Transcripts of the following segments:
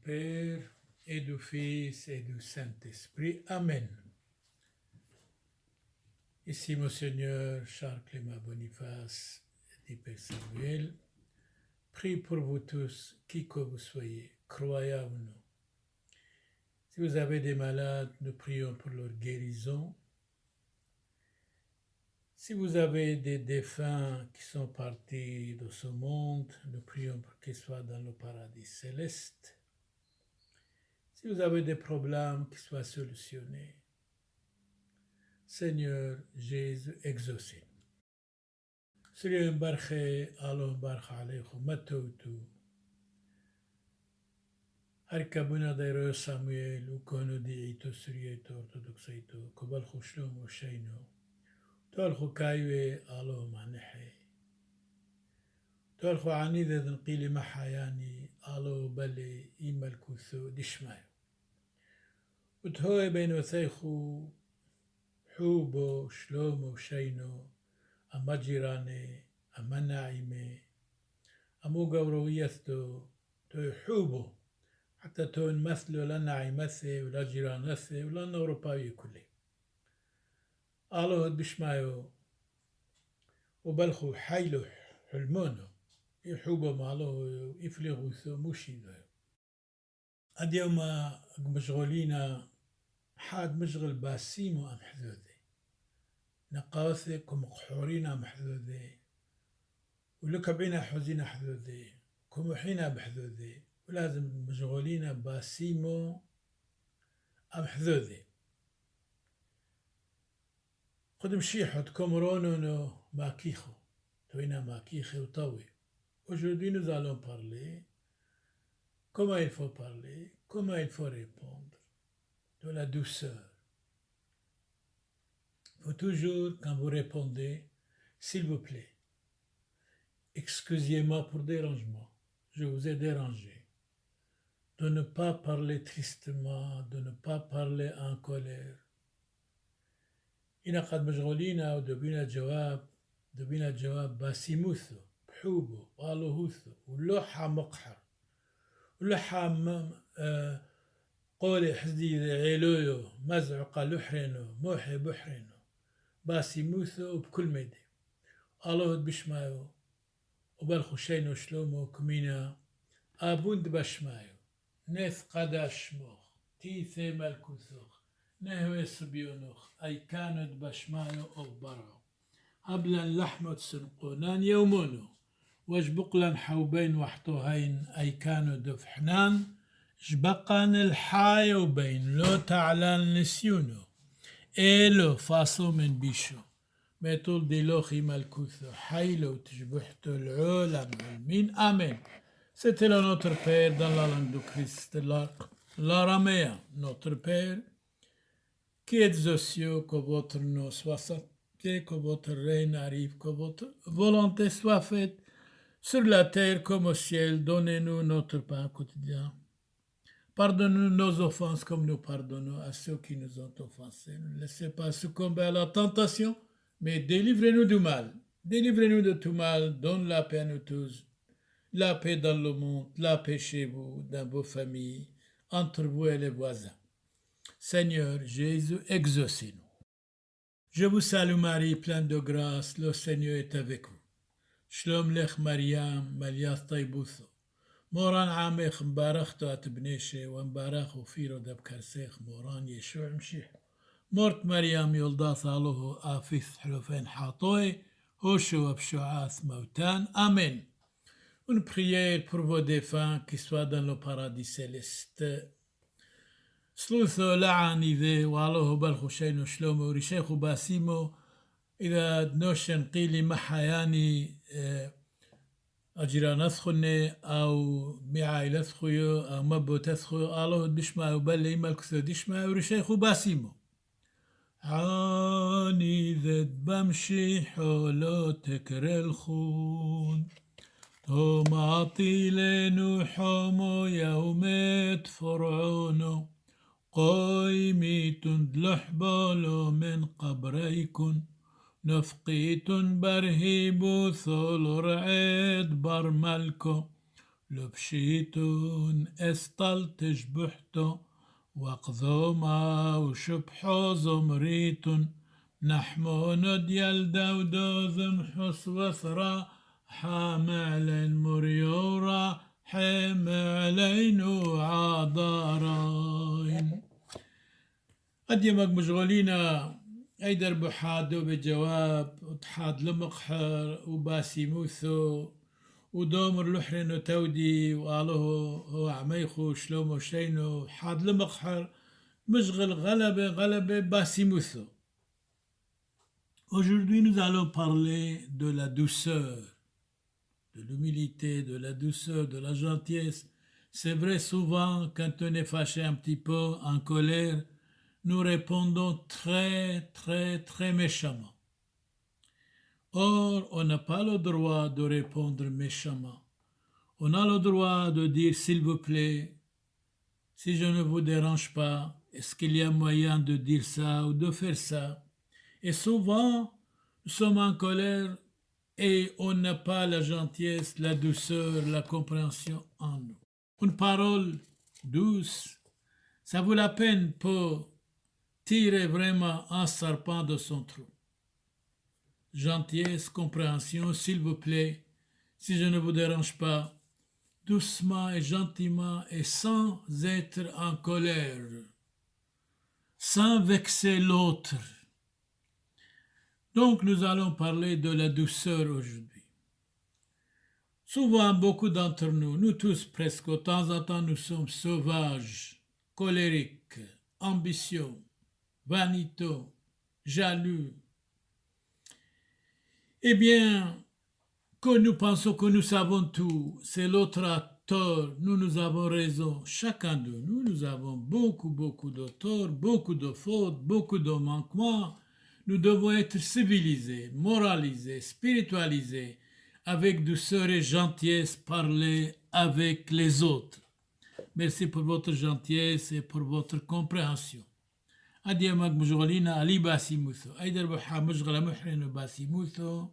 Père et du Fils et du Saint-Esprit. Amen. Ici Monseigneur Charles Clément Boniface, dit Père Samuel. Prie pour vous tous, qui que vous soyez, croyants ou non. Si vous avez des malades, nous prions pour leur guérison. Si vous avez des défunts qui sont partis de ce monde, nous prions pour qu'ils soient dans le paradis céleste. Si vous avez des problèmes, qu'ils soient solutionnés. Seigneur Jésus, exaucez. Seigneur barche, Allah barche alaykum, matoutou. Harkabuna dairo Samuel, ukono di ito surieto orthodoxeito, kobal khushlom o shaino. تالخو كايوي ألو مانحي تالخو عنيدة نقيلي محياني ألو بلي إيما الكوثو دشمايو وتهوي بين وثيخو حوبو شلومو شينو أما جيراني أما ناعمي أمو قورويثتو تو حوبو حتى تو نمثلو لا ناعمثي ولا جيرانثي ولا نوروباوي كلي ألو بشمايو وبلخو حيلو حلمونو يحوبو مالو يفلغو ثو موشينو اليوم مشغولين حاد مشغل باسيمو أم حذوذي نقاوثي كمقحورين أم حذوذي ولكبعين حزين حذوذي كمحين بحذوذي ولازم مشغولين باسيمو أم حذوذي قدم شيحت كومرونو ماكيخو توينا ماكيخي وطوي. Aujourd'hui nous allons parler comment il faut parler, comment il faut répondre, de la douceur. Il faut toujours, quand vous répondez, s'il vous plaît, excusez-moi pour dérangement, je vous ai dérangé. De ne pas parler tristement, de ne pas parler en colère. إنا قد مشغولين أو دبينا الجواب باسيموثو بحوبو والوهوثو ولوحة مقحر ولوحة قولي حزدي عيلويو مزعقة لحرينو موحي بحرينو باسيموثو بكل ميدي الله بشمايو وبالخشينو شلومو كمينا أبوند بشمايو نث قداش موخ تيثي مالكوثوخ نهوي سبيونوخ أي كانت بشمايو أو برعو هبلا لحمة سنقونان يومونو وجبقلا حوبين وحطوهين أي كانوا دفحنان جبقان الحايو بين لو تعلان نسيونو إلو فاصو من بيشو ميتول دي لوخي مالكوثو حيلو تجبحتو العولم والمين آمين. C'était là notre Père dans la langue de Christ, l'araméen, notre Père, qui êtes aux cieux, que votre nom soit sanctifié, que votre règne arrive, que votre volonté soit faite sur la terre comme au ciel. Donnez-nous notre pain quotidien. Pardonnez-nous nos offenses comme nous pardonnons à ceux qui nous ont offensés. Ne laissez pas succomber à la tentation, mais délivrez-nous du mal. Délivrez-nous de tout mal, donne la paix à nous tous. La paix dans le monde, la paix chez vous, dans vos familles, entre vous et les voisins. Seigneur Jésus, exaucez-nous. Je vous salue Marie, pleine de grâce, le Seigneur est avec vous. Shalom lech Mariam, Malias Taibutho. Moran Amech Mbarachto at Bneshe, Wambarach Ofiro dab Karsech, Moran Yeshua Mshih. Mort Mariam Yoldath Alohu Afith Hlofen Hatoy, Hoshu Abshuath Mautan. Amen. Une prière pour vos défunts qui soient dans le paradis céleste. سلوثو لعني ذي والله بالخشين وشلومو وريشيخو باسيمو إذا دنوشن قيلي محياني أجران أثخني أو معايل أثخيو أو مبو تثخيو الله بشما وبالي مالكثو دشما وريشيخو باسيمو عاني ذد بمشي حولو تكر الخون توم عطيلينو حومو يوميت فرعونو قايميتن دلحبالو من قبريكن نفقيتن برهيبو ثول رعيد برملكو لبشيتون استلتش بحتو وقذوما وشبحو زمريتون نحمون ديال داودو ذمحس وثرا حامل مريورا حاملين عضارين قديمك مشغولينا أيدر بحادو بجواب وتحاد لمقحر وباسي موثو ودومر لحرن تودي وقاله هو عميخو شلومو شينو حاد لمقحر مشغل غلبة باسي موثو. Aujourd'hui, nous allons parler de la douceur, de l'humilité, de la douceur, de la gentillesse. C'est vrai, souvent, quand on est fâché un petit peu, en colère, nous répondons très méchamment. Or, on n'a pas le droit de répondre méchamment. On a le droit de dire, s'il vous plaît, si je ne vous dérange pas, est-ce qu'il y a moyen de dire ça ou de faire ça? Et souvent, nous sommes en colère et on n'a pas la gentillesse, la douceur, la compréhension en nous. Une parole douce, ça vaut la peine pour tirer vraiment un serpent de son trou. Gentillesse, compréhension, s'il vous plaît, si je ne vous dérange pas, doucement et gentiment et sans être en colère, sans vexer l'autre. Donc nous allons parler de la douceur aujourd'hui. Souvent, beaucoup d'entre nous, nous tous presque, de temps en temps, nous sommes sauvages, colériques, ambitieux, vaniteux, jaloux. Eh bien, que nous pensons que nous savons tout, c'est l'autre à tort, nous avons raison. Chacun de nous, nous avons beaucoup de torts, beaucoup de fautes, beaucoup de manquements. Nous devons être civilisés, moralisés, spiritualisés, avec douceur et gentillesse, parler avec les autres. Merci pour votre gentillesse et pour votre compréhension. أديمك مشغولين علي باسيموثو أيدر بحا مشغلة محرن باسيموثو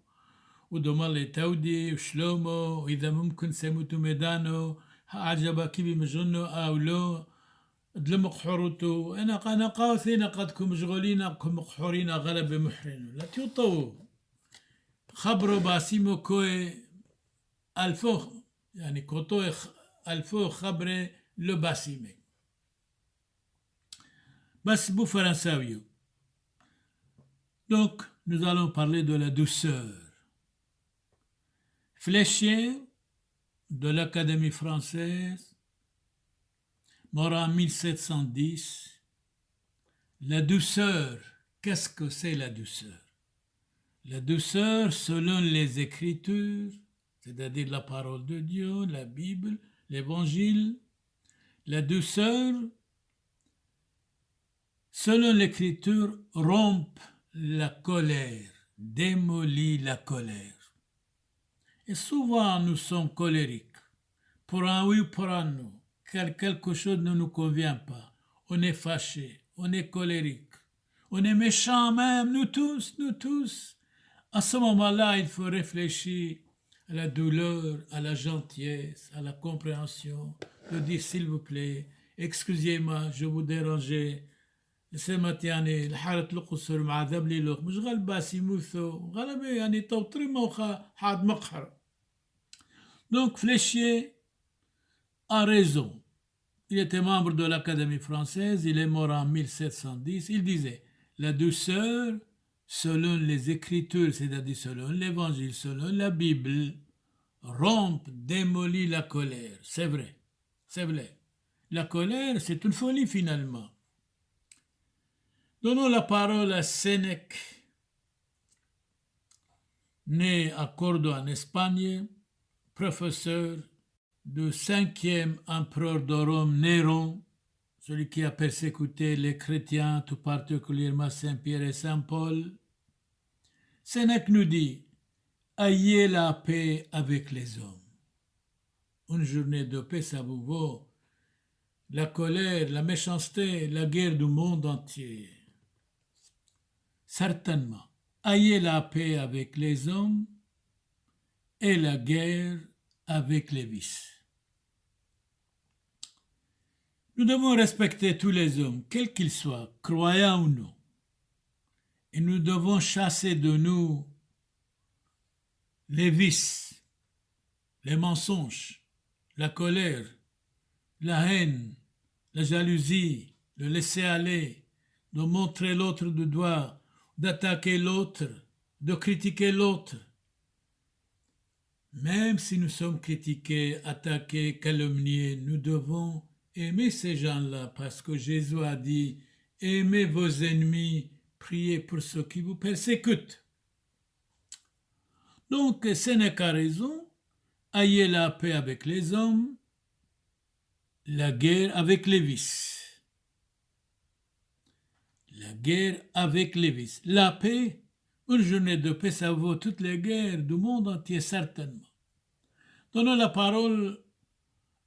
ودومالي تودي وشلومو وإذا ممكن سيموتو ميدانو عجبا كيبي مجنو أو لو دلمق حروتو أنا قاوثين قدكم مشغولين كم مقحورين غلب محرن لا تيوطو خبرو باسيمو كوي ألفو يعني كوتو ألفو خبري لو باسيمي بس بو فرنساويو. Donc, nous allons parler de la douceur. Fléchier de l'Académie française, mort en 1710. La douceur, qu'est-ce que c'est la douceur? La douceur, selon les Écritures, c'est-à-dire la parole de Dieu, la Bible, l'Évangile, la douceur, selon l'Écriture, rompt la colère, démolit la colère. Et souvent, nous sommes colériques. Pour un oui ou pour un non. Quelque chose ne nous convient pas. On est fâché, on est colérique. On est méchant même, nous tous. À ce moment-là, il faut réfléchir à la douleur, à la gentillesse, à la compréhension, de dire s'il vous plaît, excusez-moi, je vous dérangeais. سمت يعني الحالة القصر مع ذبلي لوخ مش غلباسي موثو غلبة يعني توتري موخا حاد مقحر. Donc Fléchier a raison. Il était membre de l'Académie française, il est mort en 1710. Il disait, la douceur, selon les Écritures, c'est-à-dire selon l'Évangile, selon la Bible, rompt, démolit la colère. C'est vrai. La colère, c'est une folie finalement. Donnons la parole à Sénèque, né à Cordoue en Espagne, professeur du 5e empereur de Rome, Néron, celui qui a persécuté les chrétiens, tout particulièrement Saint-Pierre et Saint-Paul. Sénèque nous dit, ayez la paix avec les hommes. Une journée de paix, ça vous vaut la colère, la méchanceté, la guerre du monde entier. Certainement, ayez la paix avec les hommes et la guerre avec les vices. Nous devons respecter tous les hommes, quels qu'ils soient, croyants ou non. Et nous devons chasser de nous les vices, les mensonges, la colère, la haine, la jalousie, le laisser aller, de montrer l'autre du doigt, d'attaquer l'autre, de critiquer l'autre. Même si nous sommes critiqués, attaqués, calomniés, nous devons aimer ces gens-là parce que Jésus a dit « Aimez vos ennemis, priez pour ceux qui vous persécutent ». Donc, ce n'est qu'à raison, ayez la paix avec les hommes, la guerre avec les vices. La guerre avec les vices. La paix, une journée de paix, ça vaut toutes les guerres du monde entier, certainement. Donnons la parole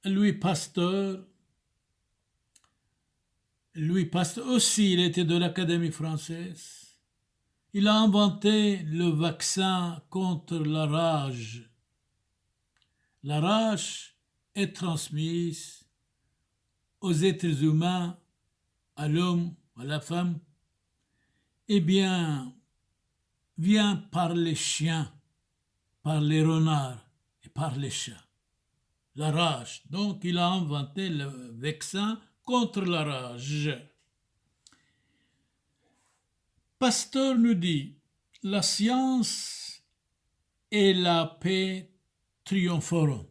à Louis Pasteur. Louis Pasteur aussi, il était de l'Académie française. Il a inventé le vaccin contre la rage. La rage est transmise aux êtres humains, à l'homme, à la femme, eh bien, vient par les chiens, par les renards et par les chats. La rage. Donc, il a inventé le vaccin contre la rage. Pasteur nous dit, la science et la paix triompheront.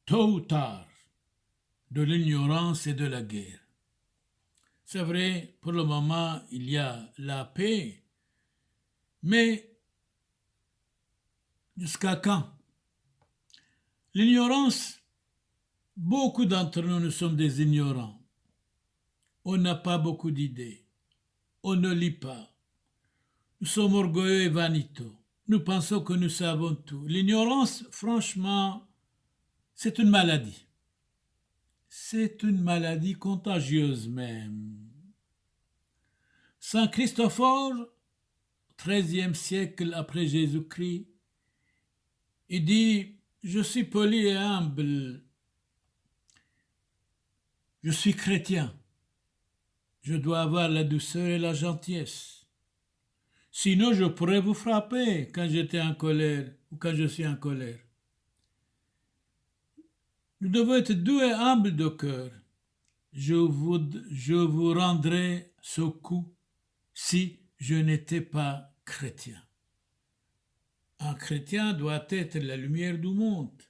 Tôt ou tard, de l'ignorance et de la guerre. C'est vrai, pour le moment, il y a la paix, mais jusqu'à quand? L'ignorance, beaucoup d'entre nous, nous sommes des ignorants. On n'a pas beaucoup d'idées. On ne lit pas. Nous sommes orgueilleux et vaniteux. Nous pensons que nous savons tout. L'ignorance, franchement, c'est une maladie. C'est une maladie contagieuse même. Saint Christophore, 13e siècle après Jésus-Christ, il dit « Je suis poli et humble, je suis chrétien, je dois avoir la douceur et la gentillesse. Sinon, je pourrais vous frapper quand j'étais en colère ou quand je suis en colère. Nous devons être doux et humbles de cœur. Je vous rendrai ce coup si je n'étais pas chrétien. » Un chrétien doit être la lumière du monde.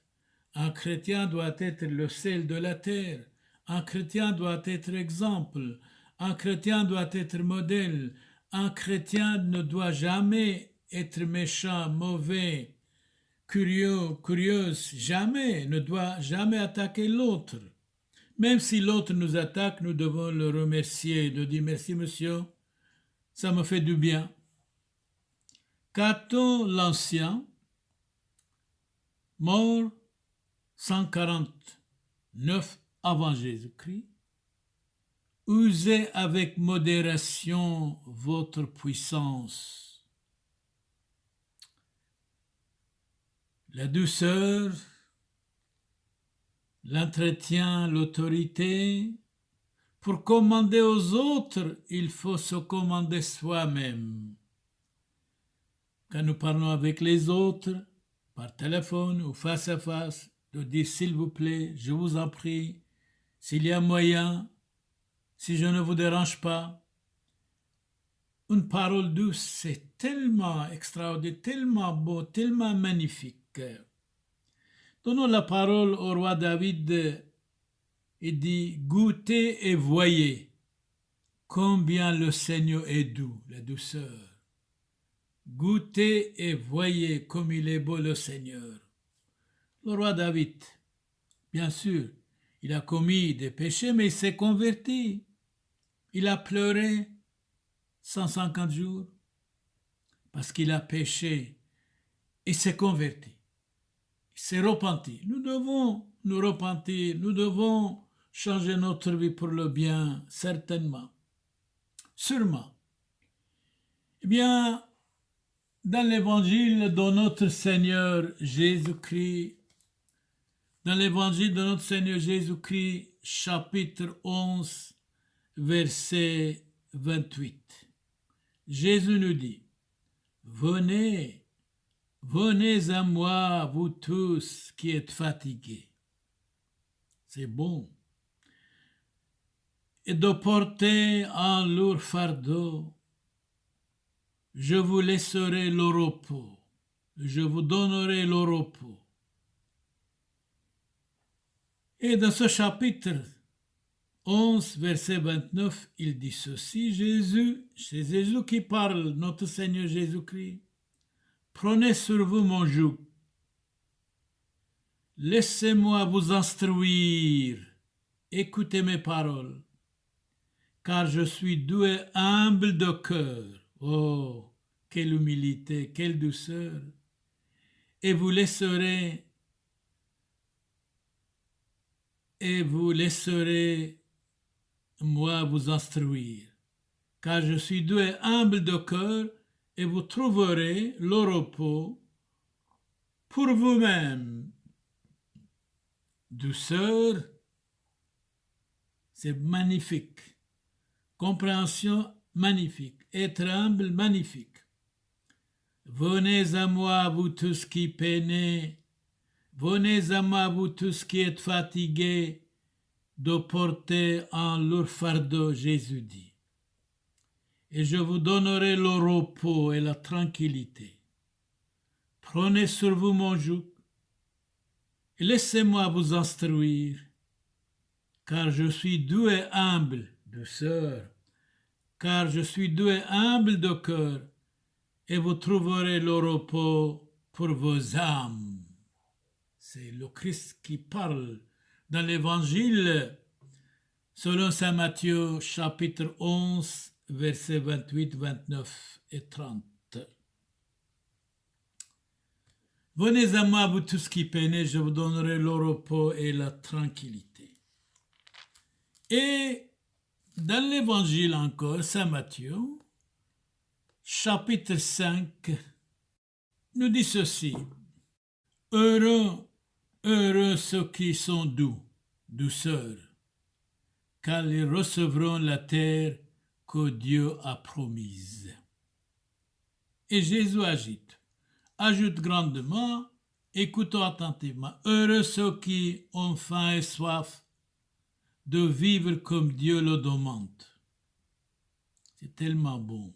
Un chrétien doit être le sel de la terre. Un chrétien doit être exemple. Un chrétien doit être modèle. Un chrétien ne doit jamais être méchant, mauvais, curieux, curieuse, jamais, ne doit jamais attaquer l'autre. Même si l'autre nous attaque, nous devons le remercier, de dire merci monsieur, ça me fait du bien. Caton l'Ancien, mort 149 avant Jésus-Christ, usez avec modération votre puissance. La douceur, l'entretien, l'autorité. Pour commander aux autres, il faut se commander soi-même. Quand nous parlons avec les autres, par téléphone ou face à face, de dire s'il vous plaît, je vous en prie, s'il y a moyen, si je ne vous dérange pas. Une parole douce, c'est tellement extraordinaire, tellement beau, tellement magnifique. Donnons la parole au roi David. Il dit, goûtez et voyez combien le Seigneur est doux, la douceur. Goûtez et voyez comme il est beau le Seigneur. Le roi David, bien sûr, il a commis des péchés, mais il s'est converti. Il a pleuré 150 jours parce qu'il a péché et s'est converti. Il s'est repenti. Nous devons nous repentir, nous devons changer notre vie pour le bien, certainement. Sûrement. Eh bien, dans l'évangile de notre Seigneur Jésus-Christ, Dans l'évangile de notre Seigneur Jésus-Christ, chapitre 11, verset 28, Jésus nous dit, venez, venez à moi, vous tous qui êtes fatigués. C'est bon. Et de porter un lourd fardeau, je vous laisserai le repos, je vous donnerai le repos. Et dans ce chapitre 11, verset 29, il dit ceci, c'est Jésus qui parle, notre Seigneur Jésus-Christ. Prenez sur vous mon joug. Laissez-moi vous instruire. Écoutez mes paroles. Car je suis doux et humble de cœur. Oh, quelle humilité, quelle douceur. Et vous laisserez moi vous instruire. Car je suis doux et humble de cœur, et vous trouverez le repos pour vous-même. Douceur, c'est magnifique. Compréhension, magnifique. Être humble, magnifique. Venez à moi, vous tous qui peinez. Venez à moi, vous tous qui êtes fatigués, de porter un lourd fardeau, Jésus dit. Et je vous donnerai le repos et la tranquillité. Prenez sur vous mon joug et laissez-moi vous instruire, car je suis doux et humble, douceur, car je suis doux et humble de cœur, et vous trouverez le repos pour vos âmes. C'est le Christ qui parle dans l'Évangile selon saint Matthieu, chapitre 11, versets 28, 29 et 30. Venez à moi, vous tous qui peinez, je vous donnerai le repos et la tranquillité. Et dans l'Évangile encore, saint Matthieu, chapitre 5, nous dit ceci. Heureux, heureux ceux qui sont doux, douceurs, car ils recevront la terre que Dieu a promise. Et Jésus ajoute grandement, écoutons attentivement, heureux ceux qui ont faim et soif de vivre comme Dieu le demande. C'est tellement bon.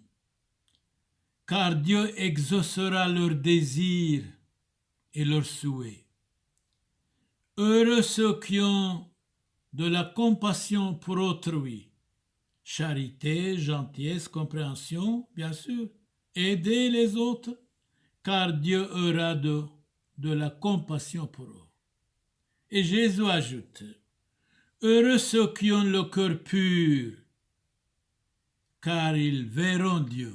Car Dieu exaucera leurs désirs et leurs souhaits. Heureux ceux qui ont de la compassion pour autrui, charité, gentillesse, compréhension, bien sûr, aider les autres, car Dieu aura de la compassion pour eux. Et Jésus ajoute, heureux ceux qui ont le cœur pur, car ils verront Dieu.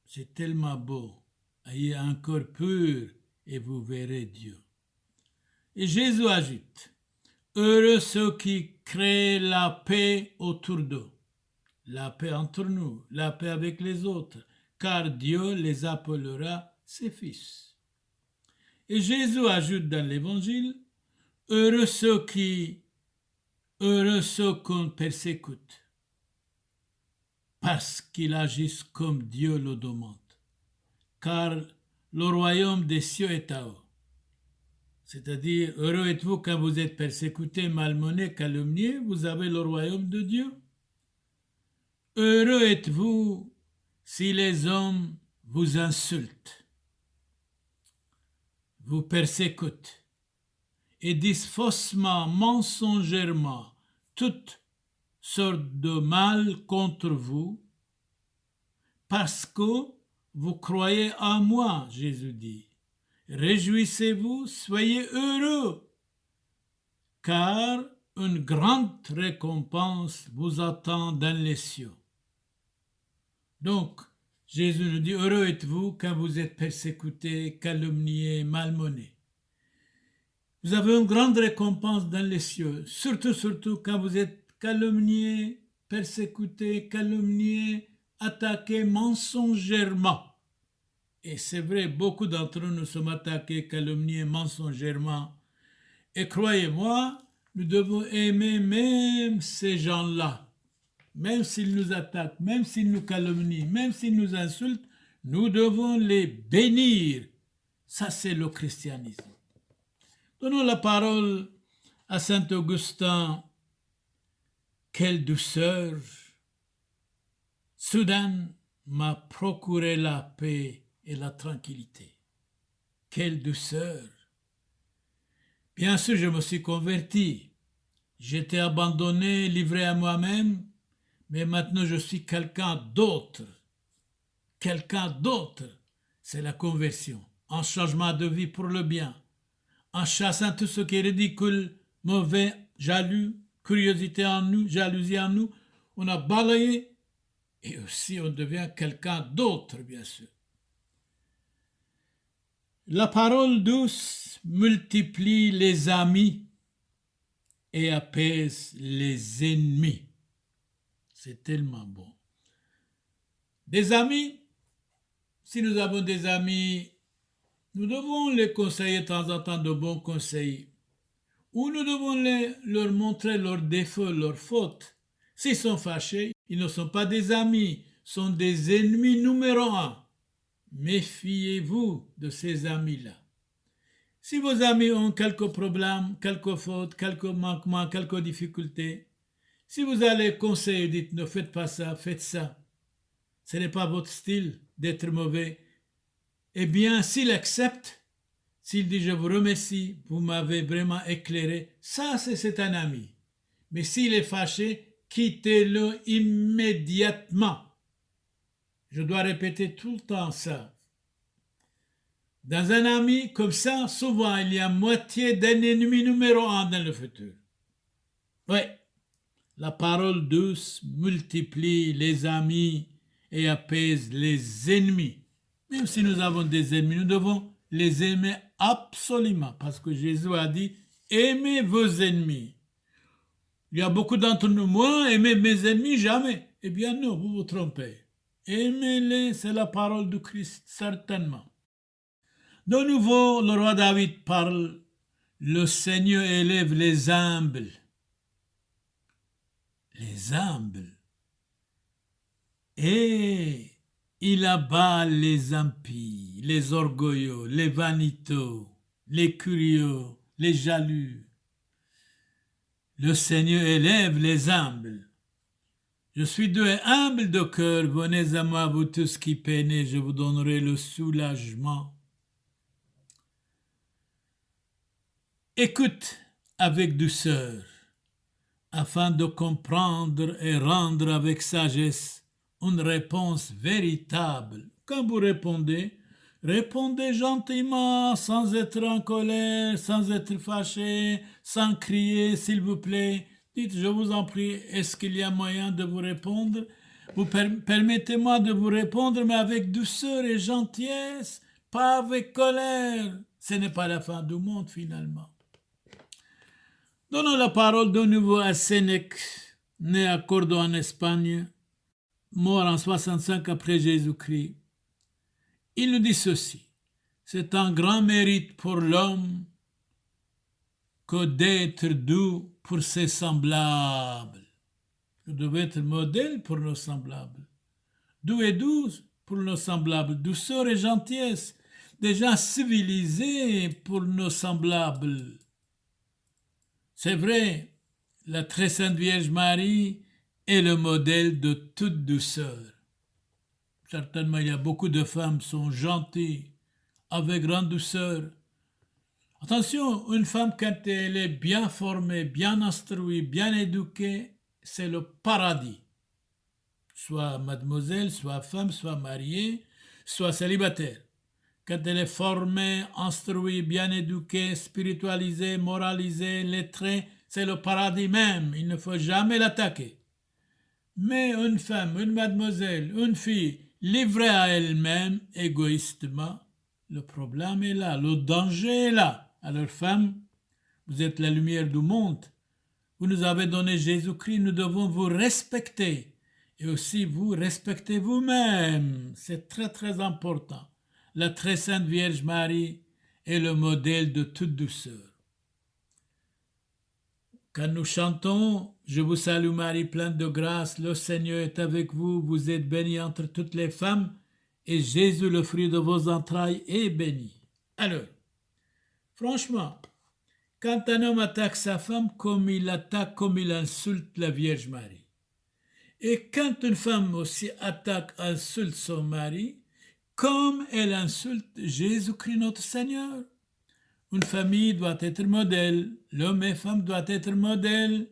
C'est tellement beau. Ayez un cœur pur et vous verrez Dieu. Et Jésus ajoute, heureux ceux qui créent la paix autour d'eux, la paix entre nous, la paix avec les autres, car Dieu les appellera ses fils. Et Jésus ajoute dans l'Évangile, heureux ceux qu'on persécute, parce qu'ils agissent comme Dieu le demande, car le royaume des cieux est à eux. C'est-à-dire, heureux êtes-vous quand vous êtes persécutés, malmenés, calomniés, vous avez le royaume de Dieu. Heureux êtes-vous si les hommes vous insultent, vous persécutent et disent faussement, mensongèrement, toutes sortes de mal contre vous, parce que vous croyez en moi, Jésus dit. Réjouissez-vous, soyez heureux, car une grande récompense vous attend dans les cieux. Donc, Jésus nous dit, heureux êtes-vous quand vous êtes persécutés, calomniés, malmenés. Vous avez une grande récompense dans les cieux, surtout quand vous êtes calomniés, persécutés, calomniés, attaqués mensongèrement. Et c'est vrai, beaucoup d'entre nous sommes attaqués, calomniés mensongèrement. Et croyez-moi, nous devons aimer même ces gens-là. Même s'ils nous attaquent, même s'ils nous calomnient, même s'ils nous insultent, nous devons les bénir. Ça, c'est le christianisme. Donnons la parole à saint Augustin. Quelle douceur soudaine m'a procuré la paix et la tranquillité. Quelle douceur! Bien sûr, je me suis converti. J'étais abandonné, livré à moi-même, mais maintenant je suis quelqu'un d'autre. Quelqu'un d'autre. C'est la conversion. Un changement de vie pour le bien. En chassant tout ce qui est ridicule, mauvais, jaloux, curiosité en nous, jalousie en nous, on a balayé et aussi on devient quelqu'un d'autre, bien sûr. La parole douce multiplie les amis et apaise les ennemis. C'est tellement bon. Des amis, si nous avons des amis, nous devons les conseiller de temps en temps de bons conseils. Ou nous devons leur montrer leurs défauts, leurs fautes. S'ils sont fâchés, ils ne sont pas des amis, sont des ennemis numéro un. Méfiez-vous de ces amis-là. Si vos amis ont quelques problèmes, quelques fautes, quelques manquements, quelques difficultés, si vous allez conseiller, dites ne faites pas ça, faites ça. Ce n'est pas votre style d'être mauvais. Eh bien, s'il accepte, s'il dit « je vous remercie, vous m'avez vraiment éclairé », ça c'est un ami. Mais s'il est fâché, quittez-le immédiatement. Je dois répéter tout le temps ça. Dans un ami comme ça, souvent il y a moitié d'un ennemi numéro un dans le futur. Oui, la parole douce multiplie les amis et apaise les ennemis. Même si nous avons des ennemis, nous devons les aimer absolument, parce que Jésus a dit « aimez vos ennemis ». Il y a beaucoup d'entre nous, moi, aimer mes ennemis, jamais. Eh bien non, vous vous trompez. Aimez-les, c'est la parole du Christ, certainement. De nouveau, le roi David parle « le Seigneur élève les humbles ». Les humbles. Et il abat les impies, les orgueilleux, les vaniteux, les curieux, les jaloux. Le Seigneur élève les humbles. Je suis doux et humble de cœur. Venez à moi, vous tous qui peinez, je vous donnerai le soulagement. Écoute avec douceur, afin de comprendre et rendre avec sagesse une réponse véritable. Quand vous répondez, répondez gentiment, sans être en colère, sans être fâché, sans crier, s'il vous plaît. Dites, je vous en prie, est-ce qu'il y a moyen de vous répondre? Vous permettez-moi de vous répondre, mais avec douceur et gentillesse, pas avec colère. Ce n'est pas la fin du monde, finalement. Donnons la parole de nouveau à Sénèque, né à Cordoue en Espagne, mort en 65 après Jésus-Christ. Il nous dit ceci: c'est un grand mérite pour l'homme que d'être doux pour ses semblables. Nous devons être modèle pour nos semblables. Doux et douce pour nos semblables. Douceur et gentillesse. Des gens civilisés pour nos semblables. C'est vrai, la très sainte Vierge Marie est le modèle de toute douceur. Certainement, il y a beaucoup de femmes qui sont gentilles, avec grande douceur. Attention, une femme, quand elle est bien formée, bien instruite, bien éduquée, c'est le paradis. Soit mademoiselle, soit femme, soit mariée, soit célibataire. Quand elle est formée, instruite, bien éduquée, spiritualisée, moralisée, lettrée, c'est le paradis même. Il ne faut jamais l'attaquer. Mais une femme, une mademoiselle, une fille, livrée à elle-même, égoïstement, le problème est là, le danger est là. Alors, femme, vous êtes la lumière du monde. Vous nous avez donné Jésus-Christ, nous devons vous respecter. Et aussi, vous respectez vous-même. C'est très, très important. La très sainte Vierge Marie est le modèle de toute douceur. Quand nous chantons « Je vous salue Marie, pleine de grâce, le Seigneur est avec vous, vous êtes bénie entre toutes les femmes, et Jésus, le fruit de vos entrailles, est béni. » Alors, franchement, quand un homme attaque sa femme, comme il insulte la Vierge Marie. Et quand une femme aussi insulte son mari, comme elle insulte Jésus-Christ notre Seigneur. Une famille doit être modèle, l'homme et femme doivent être modèle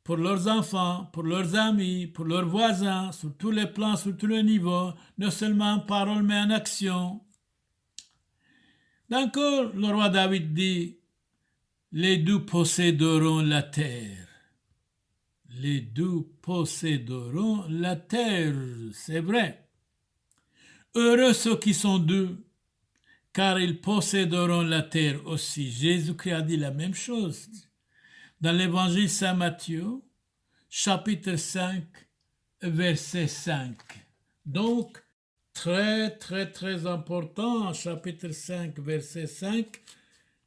pour leurs enfants, pour leurs amis, pour leurs voisins, sur tous les plans, sur tous les niveaux, non seulement en parole mais en action. D'accord, le roi David dit, les doux posséderont la terre. Les doux posséderont la terre, c'est vrai. Heureux ceux qui sont doux, car ils posséderont la terre aussi. Jésus-Christ a dit la même chose dans l'évangile Saint Matthieu, chapitre 5, verset 5. Donc, très, très, très important, chapitre 5, verset 5,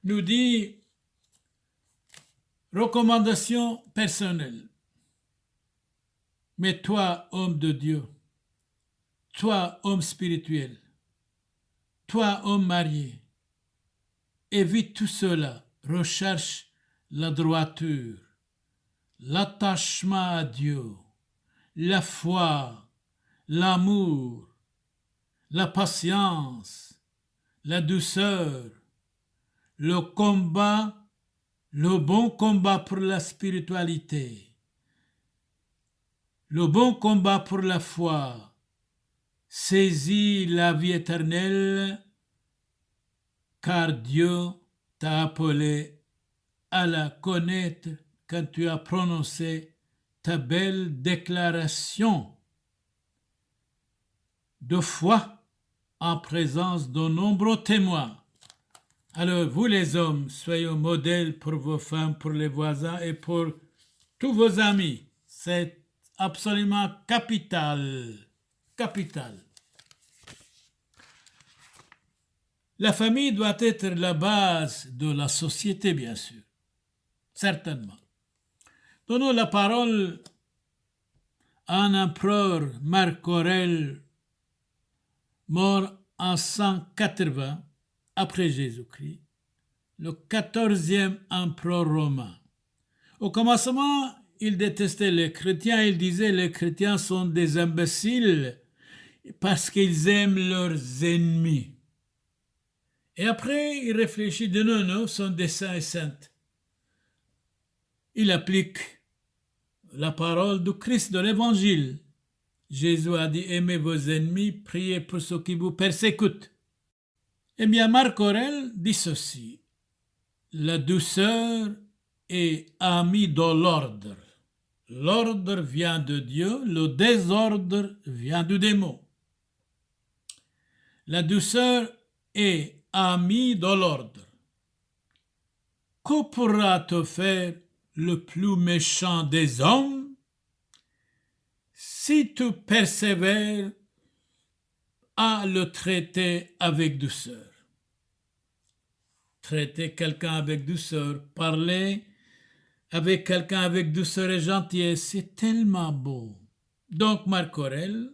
nous dit recommandation personnelle. Mais toi, homme de Dieu, toi, homme spirituel, toi, homme marié, évite tout cela, recherche la droiture, l'attachement à Dieu, la foi, l'amour, la patience, la douceur, le combat, le bon combat pour la spiritualité, le bon combat pour la foi. Saisis la vie éternelle, car Dieu t'a appelé à la connaître quand tu as prononcé ta belle déclaration de foi en présence de nombreux témoins. Alors, vous les hommes, soyez un modèle pour vos femmes, pour les voisins et pour tous vos amis. C'est absolument capital. Capital. La famille doit être la base de la société, bien sûr. Certainement. Donnons la parole à un empereur, Marc Aurèle, mort en 180 après Jésus-Christ, le 14e empereur romain. Au commencement, il détestait les chrétiens. Il disait les chrétiens sont des imbéciles parce qu'ils aiment leurs ennemis. Et après, il réfléchit de non, sont des saints et saintes. Il applique la parole du Christ de l'Évangile. Jésus a dit, aimez vos ennemis, priez pour ceux qui vous persécutent. Eh bien, Marc Aurèle dit ceci, la douceur est amie de l'ordre. L'ordre vient de Dieu, le désordre vient du démon. La douceur est amie de l'ordre. Que pourra te faire le plus méchant des hommes si tu persévères à le traiter avec douceur? Traiter quelqu'un avec douceur, parler avec quelqu'un avec douceur et gentillesse, c'est tellement beau. Donc Marc Aurèle,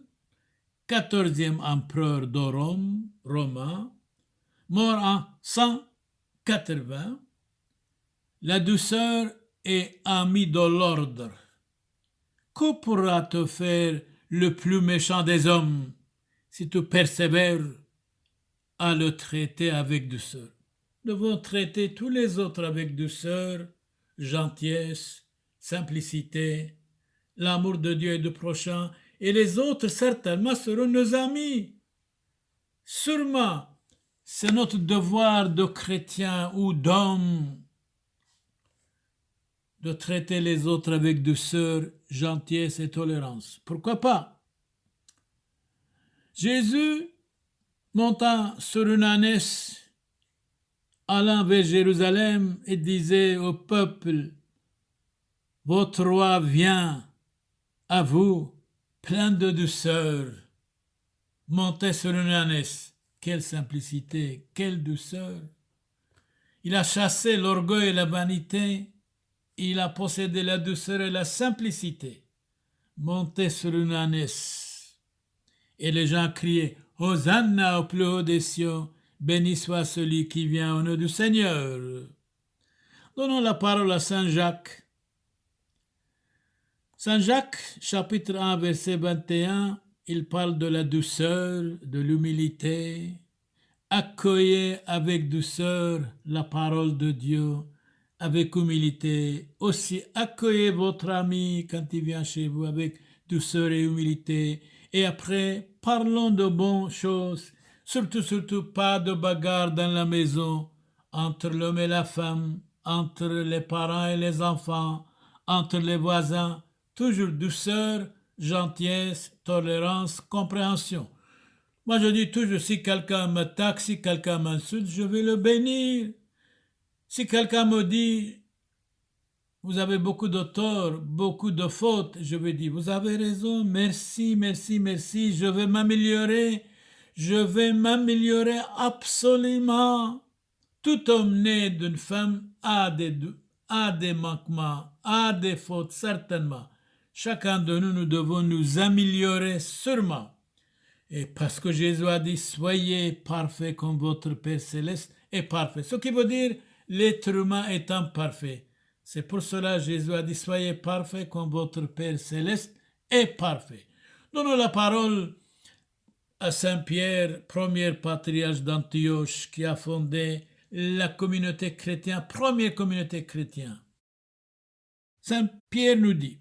14e empereur de Rome, romain, mort en 180, la douceur est amie de l'ordre. Que pourra te faire le plus méchant des hommes si tu persévères à le traiter avec douceur? Nous devons traiter tous les autres avec douceur, gentillesse, simplicité, l'amour de Dieu et du prochain, et les autres certainement seront nos amis. Sûrement, c'est notre devoir de chrétien ou d'homme de traiter les autres avec douceur, gentillesse et tolérance. Pourquoi pas? Jésus, montant sur une ânesse, allant vers Jérusalem, et disait au peuple, « Votre roi vient à vous, plein de douceur. » Montait sur une ânesse. Quelle simplicité, quelle douceur. Il a chassé l'orgueil et la vanité. il a possédé la douceur et la simplicité, monté sur une ânesse. Et les gens criaient « Hosanna au plus haut des cieux, béni soit celui qui vient au nom du Seigneur. » Donnons la parole à Saint Jacques. Saint Jacques, chapitre 1, verset 21, il parle de la douceur, de l'humilité. Accueillez avec douceur la parole de Dieu, avec humilité. Aussi, accueillez votre ami quand il vient chez vous avec douceur et humilité. Et après, parlons de bonnes choses. Surtout, pas de bagarre dans la maison, entre l'homme et la femme, entre les parents et les enfants, entre les voisins. Toujours douceur, gentillesse, tolérance, compréhension. Moi, je dis toujours, si quelqu'un m'attaque, si quelqu'un m'insulte, je vais le bénir. Si quelqu'un me dit, vous avez beaucoup de torts, beaucoup de fautes, je vais dire, vous avez raison, merci, merci, merci, je vais m'améliorer absolument. Tout homme né d'une femme a des manquements, a des fautes, certainement. Chacun de nous, nous devons nous améliorer sûrement. Et parce que Jésus a dit, soyez parfaits comme votre Père céleste est parfait. Ce qui veut dire, l'être humain étant parfait. C'est pour cela que Jésus a dit, soyez parfaits comme votre Père céleste est parfait. Donnons la parole à Saint Pierre, premier patriarche d'Antioche, qui a fondé la communauté chrétienne, première communauté chrétienne. Saint Pierre nous dit,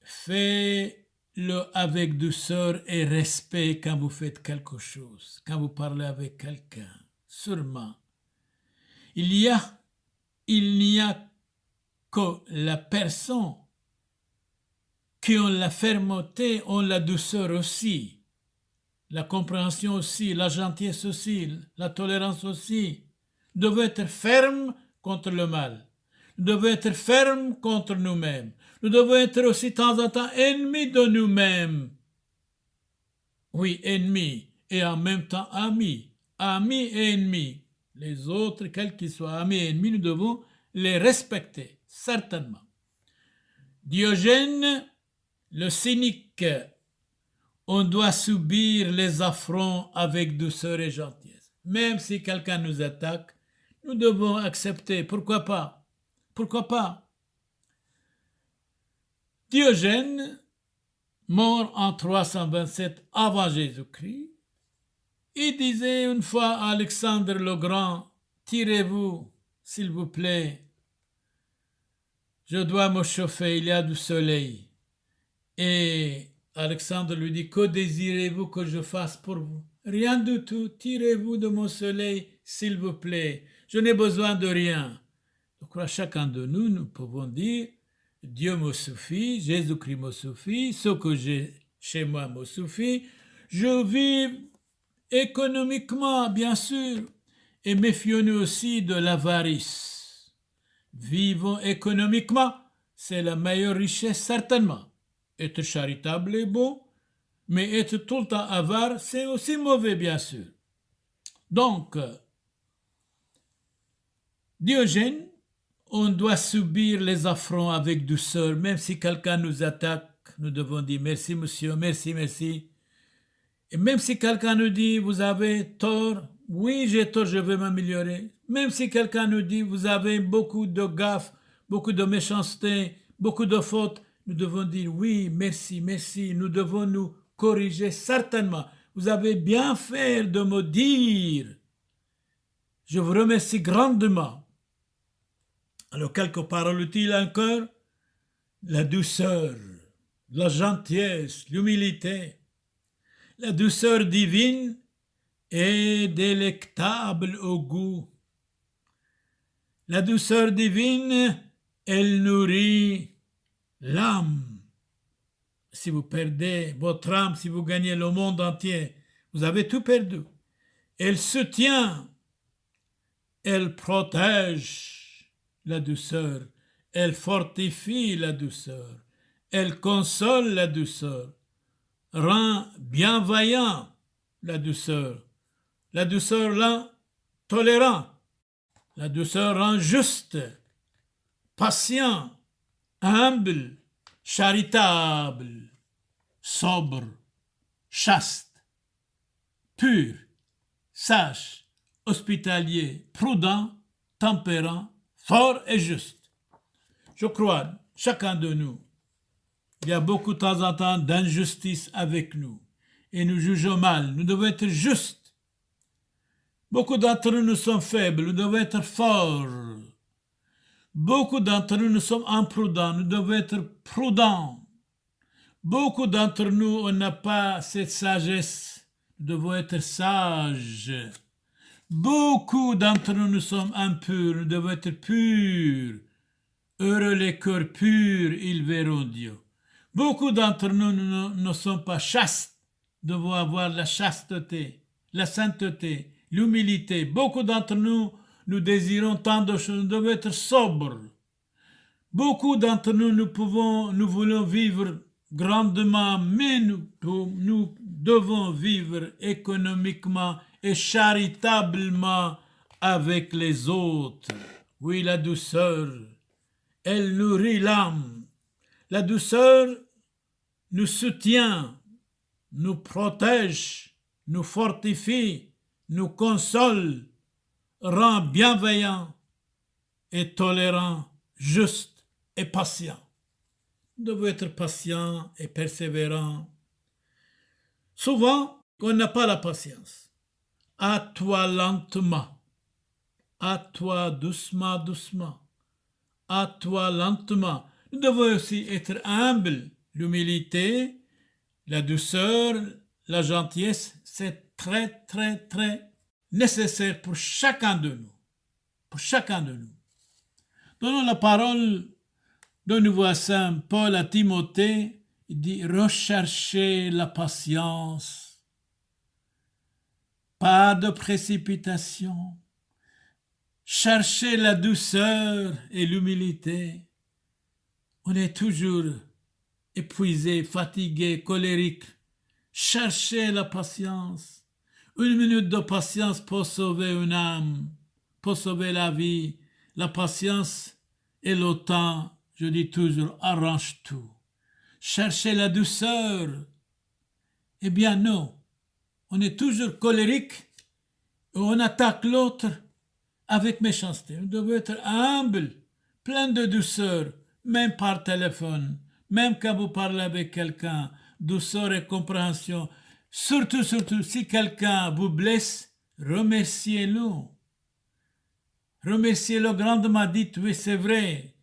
faites-le avec douceur et respect quand vous faites quelque chose, quand vous parlez avec quelqu'un. Sûrement, il n'y a que la personne qui ont la fermeté, ont la douceur aussi, la compréhension aussi, la gentillesse aussi, la tolérance aussi. Nous devons être fermes contre le mal. Nous devons être fermes contre nous-mêmes. Nous devons être aussi de temps en temps ennemis de nous-mêmes. Oui, ennemis et en même temps amis. Amis et ennemis. Les autres, quels qu'ils soient, amis et ennemis, nous devons les respecter, certainement. Diogène, le cynique, on doit subir les affronts avec douceur et gentillesse. Même si quelqu'un nous attaque, nous devons accepter. Pourquoi pas? Pourquoi pas? Diogène, mort en 327 avant Jésus-Christ, il disait une fois à Alexandre le Grand, « Tirez-vous, s'il vous plaît, je dois me chauffer, il y a du soleil. » Et Alexandre lui dit, « Que désirez-vous que je fasse pour vous? » « Rien du tout, tirez-vous de mon soleil, s'il vous plaît, je n'ai besoin de rien. » Je crois que chacun de nous, nous pouvons dire, « Dieu me suffit, Jésus-Christ me suffit, ce que j'ai chez moi me suffit, je vis économiquement, bien sûr, et méfions-nous aussi de l'avarice. Vivons économiquement, c'est la meilleure richesse certainement. Être charitable est bon, mais être tout le temps avare, c'est aussi mauvais, bien sûr. Donc, Diogène, on doit subir les affronts avec douceur, même si quelqu'un nous attaque, nous devons dire merci monsieur, merci, merci. Et même si quelqu'un nous dit vous avez tort, oui j'ai tort, je vais m'améliorer. Même si quelqu'un nous dit vous avez beaucoup de gaffes, beaucoup de méchanceté, beaucoup de fautes, nous devons dire oui, merci, merci, nous devons nous corriger certainement. Vous avez bien fait de me dire. Je vous remercie grandement. Alors, quelques paroles utiles encore. La douceur, la gentillesse, l'humilité. La douceur divine est délectable au goût. La douceur divine, elle nourrit l'âme. Si vous perdez votre âme, si vous gagnez le monde entier, vous avez tout perdu. Elle soutient, elle protège la douceur, elle fortifie la douceur, elle console la douceur, rend bienveillant la douceur rend tolérant, la douceur rend juste, patient, humble, charitable, sobre, chaste, pur, sage, hospitalier, prudent, tempérant, fort et juste. Je crois, chacun de nous, il y a beaucoup de temps en temps d'injustice avec nous et nous jugeons mal. Nous devons être justes. Beaucoup d'entre nous sommes faibles, nous devons être forts. Beaucoup d'entre nous sommes imprudents, nous devons être prudents. Beaucoup d'entre nous, on n'a pas cette sagesse, nous devons être sages. Beaucoup d'entre nous sommes impurs, nous devons être purs. Heureux les cœurs purs, ils verront Dieu. Beaucoup d'entre nous ne sommes pas chastes, nous devons avoir la chasteté, la sainteté, l'humilité. Beaucoup d'entre nous, nous désirons tant de choses, nous devons être sobres. Beaucoup d'entre nous, nous voulons vivre grandement, mais nous devons vivre économiquement et charitablement avec les autres. Oui, la douceur, elle nourrit l'âme. La douceur nous soutient, nous protège, nous fortifie, nous console, rend bienveillant et tolérant, juste et patient. Nous devons être patients et persévérants. Souvent, on n'a pas la patience. À toi lentement, à toi doucement, doucement, à toi lentement. Nous devons aussi être humbles. L'humilité, la douceur, la gentillesse, c'est très, très, très nécessaire pour chacun de nous. Pour chacun de nous. Donnons la parole de nouveau à Saint Paul à Timothée. Il dit, recherchez la patience. Pas de précipitation. Cherchez la douceur et l'humilité. On est toujours épuisé, fatigué, colérique. Cherchez la patience. 1 minute de patience pour sauver une âme, pour sauver la vie. La patience et le temps, je dis toujours, arrange tout. Cherchez la douceur. Eh bien non, on est toujours colérique et on attaque l'autre avec méchanceté. Nous devons être humbles, pleins de douceur, même par téléphone, même quand vous parlez avec quelqu'un, douceur et compréhension. Surtout, si quelqu'un vous blesse, remerciez-le. Remerciez-le grandement, dites, oui, c'est vrai,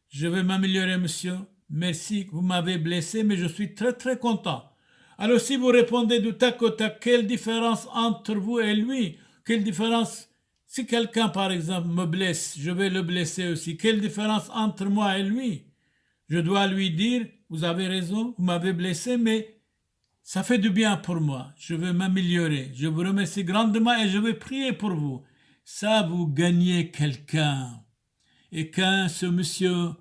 je vais m'améliorer, monsieur. Merci, vous m'avez blessé, mais je suis très, très content. Alors, si vous répondez du tac au tac, quelle différence entre vous et lui? Quelle différence? Si quelqu'un, par exemple, me blesse, je vais le blesser aussi. Quelle différence entre moi et lui? Je dois lui dire, vous avez raison, vous m'avez blessé, mais ça fait du bien pour moi. Je vais m'améliorer. Je vous remercie grandement et je vais prier pour vous. Ça, vous gagnez quelqu'un. Et quand ce monsieur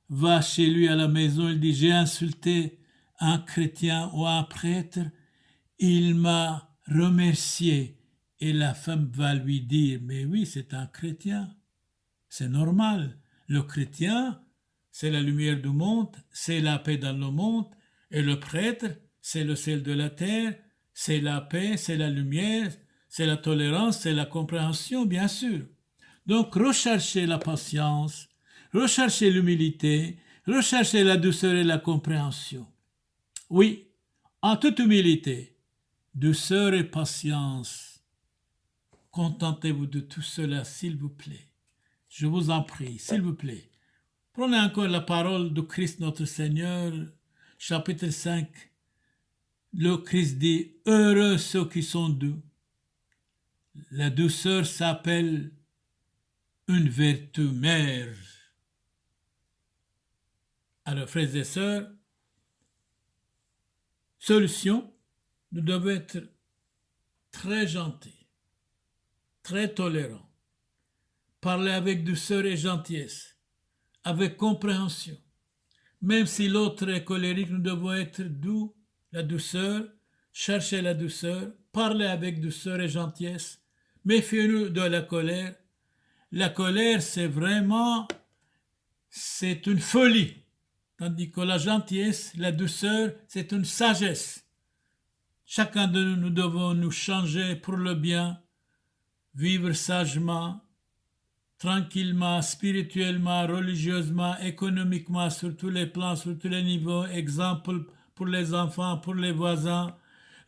va chez lui à la maison, il dit, j'ai insulté un chrétien ou un prêtre, il m'a remercié. Et la femme va lui dire, mais oui, c'est un chrétien. C'est normal. Le chrétien, c'est la lumière du monde, c'est la paix dans le monde. Et le prêtre, c'est le sel de la terre, c'est la paix, c'est la lumière, c'est la tolérance, c'est la compréhension, bien sûr. Donc, recherchez la patience, recherchez l'humilité, recherchez la douceur et la compréhension. Oui, en toute humilité, douceur et patience. Contentez-vous de tout cela, s'il vous plaît. Je vous en prie, s'il vous plaît. Prenez encore la parole de Christ notre Seigneur, chapitre 5. Le Christ dit, heureux ceux qui sont doux. La douceur s'appelle une vertu mère. Alors, frères et sœurs, solution, nous devons être très gentils, très tolérants, parler avec douceur et gentillesse, avec compréhension. Même si l'autre est colérique, nous devons être doux, la douceur, chercher la douceur, parler avec douceur et gentillesse. Méfiez-nous de la colère. La colère, c'est vraiment, c'est une folie. Tandis que la gentillesse, la douceur, c'est une sagesse. Chacun de nous, nous devons nous changer pour le bien, vivre sagement, tranquillement, spirituellement, religieusement, économiquement, sur tous les plans, sur tous les niveaux, exemple pour les enfants, pour les voisins.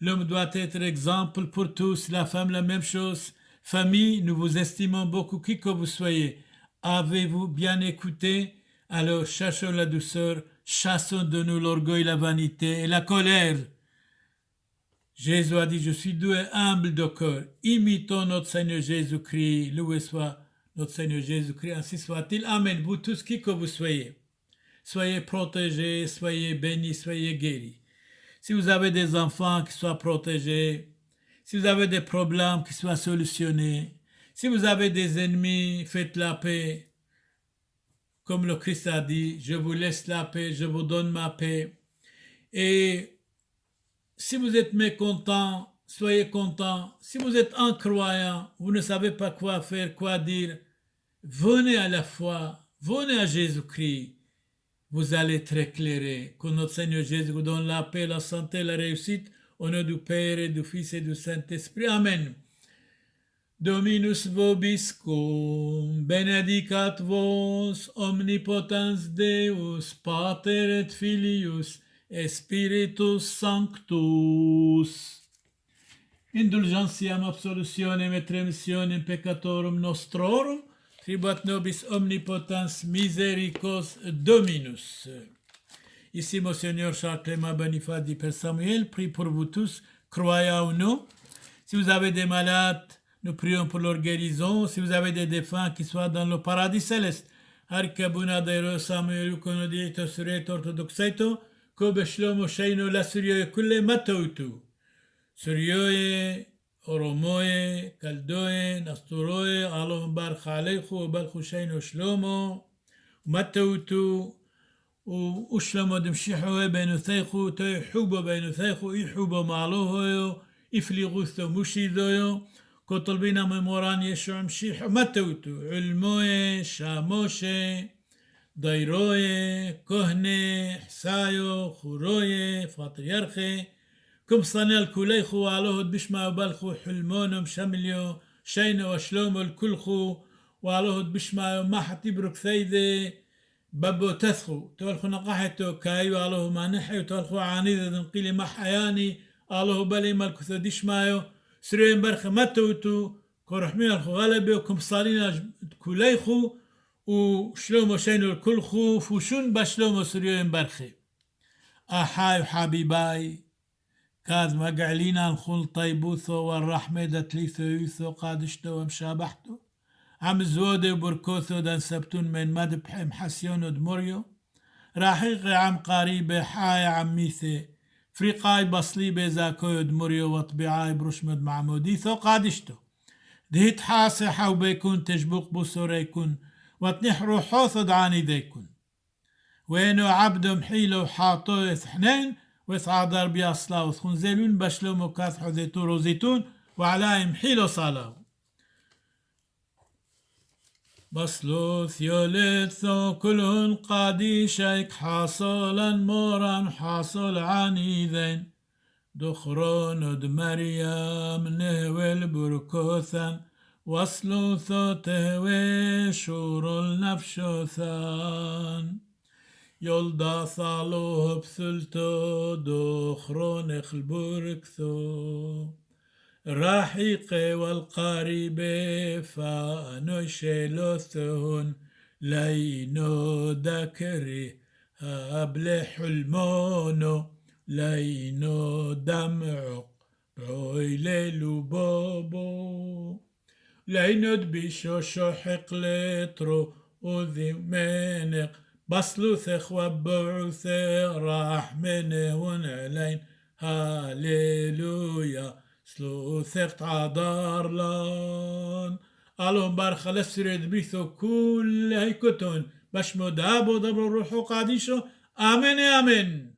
L'homme doit être exemple pour tous, la femme la même chose. Famille, nous vous estimons beaucoup, qui que vous soyez. Avez-vous bien écouté? Alors cherchons la douceur, chassons de nous l'orgueil, la vanité et la colère. Jésus a dit, je suis doux et humble de cœur. Imitons notre Seigneur Jésus-Christ. Loué soit notre Seigneur Jésus-Christ, ainsi soit-il. Amen. Vous tous, qui que vous soyez, soyez protégés, soyez bénis, soyez guéris. Si vous avez des enfants, qui soient protégés. Si vous avez des problèmes, qui soient solutionnés. Si vous avez des ennemis, faites la paix. Comme le Christ a dit, je vous laisse la paix, je vous donne ma paix. Et si vous êtes mécontent, soyez content. Si vous êtes incroyant, vous ne savez pas quoi faire, quoi dire, venez à la foi, venez à Jésus-Christ. Vous allez être éclairé. Que notre Seigneur Jésus vous donne la paix, la santé, la réussite, au nom du Père et du Fils et du Saint-Esprit. Amen. Dominus vobiscum, benedicat vos, omnipotens Deus, Pater et Filius, et Spiritus Sanctus. Indulgentiam absolutionem et remissionem peccatorum nostrorum, tribuat nobis omnipotens misericors Dominus. Ici, Monseigneur Charles Clément Boniface dit Père Samuel, prie pour vous tous, croyants ou non. Si vous avez des malades, nous prions pour leur guérison. Si vous avez des défunts qui soient dans le paradis céleste, Arkabuna Dairo Samuel Konodito Suret Orthodoxeto, Kobe Shlomo Sheino La Suryoe Kulle Matoutu. Suryoe, Oromoe, Kaldoe, Nasturoe, Allahum Barch Alechu, Barchu Sheino Shlomo, Matoutu, وشلمو دمشيحو بين ثيخو تيحوبو بين ثيخو يحوبو معلوهو يفلغوثو مشيدويو كطلبينا مموران يشوع مشيحو متوتو علموي شاموشي دايروي كهني حسايو خوروي فاطريارخي كم صنع الكوليخو علوه بشما وبالخو حلمونو مشمليو شينو وشلومو الكلخو وعلوه بشما ما حتبرك ثيدي بابو تثخو تولخو نقاحتو كايو الله ما نحيو تولخو عنيدة دنقيلي ما حياني الله بالي مالكو ثديش مايو سرين برخ متوتو كورحمين الخو غلبي وكم صالينا كوليخو وشلومو شينو الكلخو فوشون بشلومو سرين برخي أحاي حبيباي كاذ مقعلينا الخل طيبوثو والرحمة دتليثو يوثو قادشتو ومشابحتو عم زودي وبركوثو دان سبتون من مدبح محسيونو دموريو راحيقي عم قريبة حاي عم ميثي فريقاي بصليبة زاكويو دموريو وطبيعاي بروشمد معموديثو قادشتو دهيت حاسي حاو بيكون تجبوق بوسوريكون وتنحرو حوثو دعاني ديكون وينو عبدو محيلو حاطو يثحنين ويثعادر بياصلاو ثخنزلون بشلو مكاث حذيتو روزيتون وعلاي محيلو صالاو بصلوث يولثو كلهن قادي شيك حاصلا مورا حاصل عنيذين دخرون دمريم نهوي البركوثا وصلوثو تهوي شور النفشوثان يلدا ثالوه بثلتو دخرون اخلبوركثو راحيقي والقاربة فانو شلوثهن لينو دكري هابل حلمونو لينو دمعق بعويلي لبابو لينو دبيشو شوحق لترو وذي منق بصلوثخ وبعوث راح منهن علين هاليلويا سلوثقت عدار لان اللهم بارخ لسرد بيثو كل هيكتون باش مدابو دبر الروح قاديشو آمين آمين